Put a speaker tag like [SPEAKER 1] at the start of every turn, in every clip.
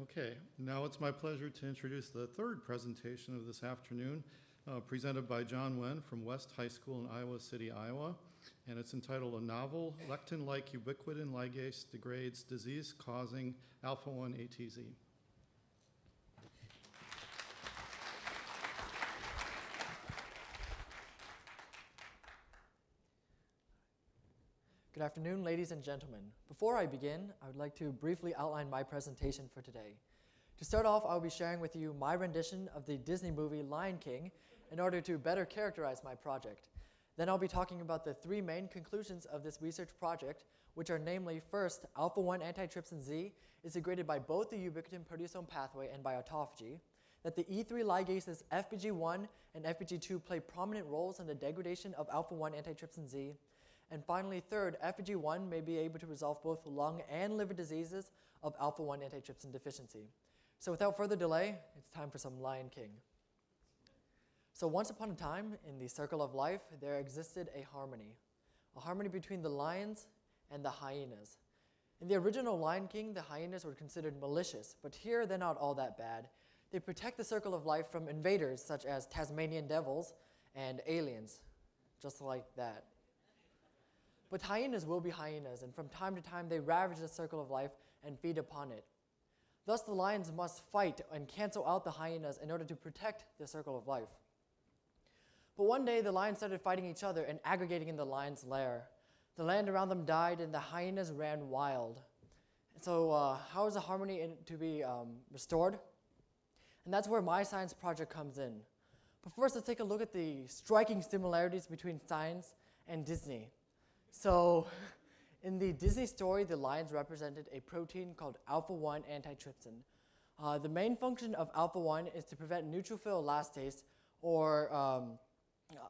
[SPEAKER 1] Okay, now it's my pleasure to introduce the third presentation of this afternoon, presented by John Wen from West High School in Iowa City, Iowa. And it's entitled A Novel Lectin-like Ubiquitin Ligase Degrades Disease-Causing Alpha-1 ATZ.
[SPEAKER 2] Good afternoon, ladies and gentlemen. Before I begin, I would like to briefly outline my presentation for today. To start off, I will be sharing with you my rendition of the Disney movie Lion King in order to better characterize my project. Then I'll be talking about the three main conclusions of this research project, which are namely, first, alpha-1 antitrypsin Z is degraded by both the ubiquitin proteasome pathway and by autophagy, that the E3 ligases FBG1 and FBG2 play prominent roles in the degradation of alpha-1 antitrypsin Z, and finally, third, FBG1 may be able to resolve both lung and liver diseases of alpha-1 antitrypsin deficiency. So without further delay, it's time for some Lion King. So once upon a time, in the circle of life, there existed a harmony between the lions and the hyenas. In the original Lion King, the hyenas were considered malicious, but here they're not all that bad. They protect the circle of life from invaders such as Tasmanian devils and aliens, just like that. But hyenas will be hyenas, and from time to time they ravage the circle of life and feed upon it. Thus the lions must fight and cancel out the hyenas in order to protect the circle of life. But one day the lions started fighting each other and aggregating in the lion's lair. The land around them died and the hyenas ran wild. So how is the harmony to be restored? And that's where my science project comes in. But first, let's take a look at the striking similarities between science and Disney. So in the Disney story, the lions represented a protein called alpha-1 antitrypsin. The main function of alpha-1 is to prevent neutrophil elastase, or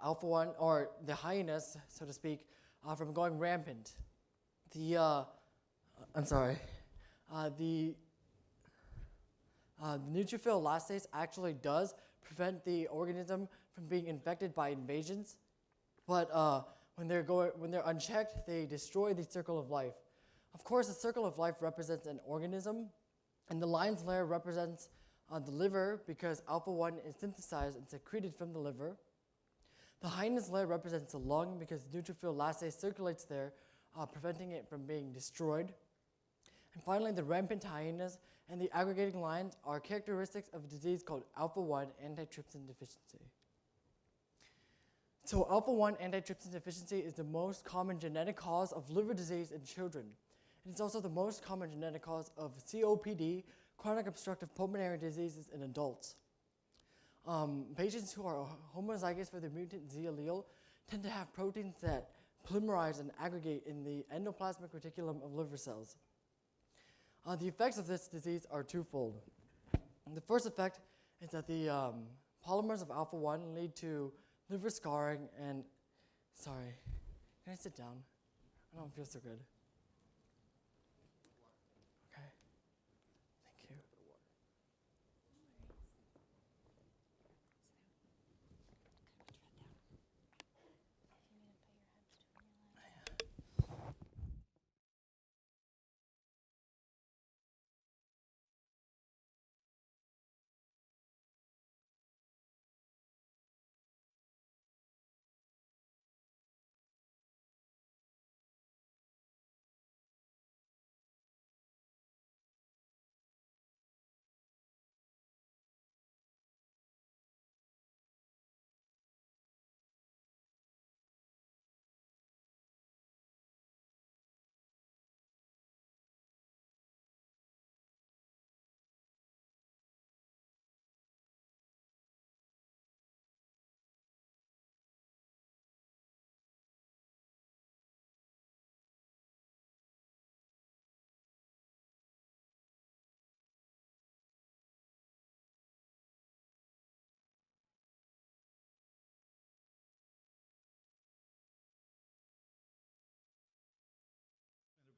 [SPEAKER 2] alpha-1, or the hyenas, so to speak, from going rampant. The neutrophil elastase actually does prevent the organism from being infected by invasions, but when they're unchecked, they destroy the circle of life. Of course, the circle of life represents an organism, and the lion's lair represents the liver because alpha-1 is synthesized and secreted from the liver. The hyena's lair represents the lung because neutrophil elastase circulates there, preventing it from being destroyed. And finally, the rampant hyenas and the aggregating lions are characteristics of a disease called alpha-1 antitrypsin deficiency. So alpha-1 antitrypsin deficiency is the most common genetic cause of liver disease in children. It is also the most common genetic cause of COPD, chronic obstructive pulmonary diseases, in adults. Patients who are homozygous for the mutant Z allele tend to have proteins that polymerize and aggregate in the endoplasmic reticulum of liver cells. The effects of this disease are twofold. The first effect is that the polymers of alpha-1 lead to liver scarring and, sorry, can I sit down? I don't feel so good. Okay, thank you.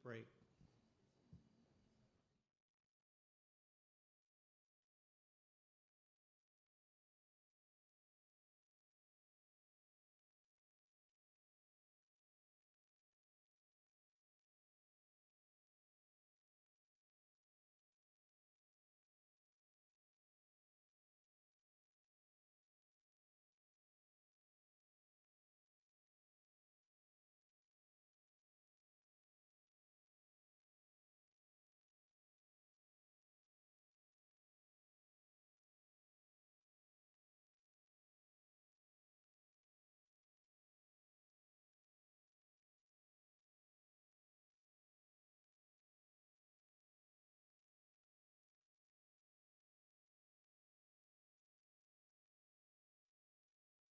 [SPEAKER 1] Break.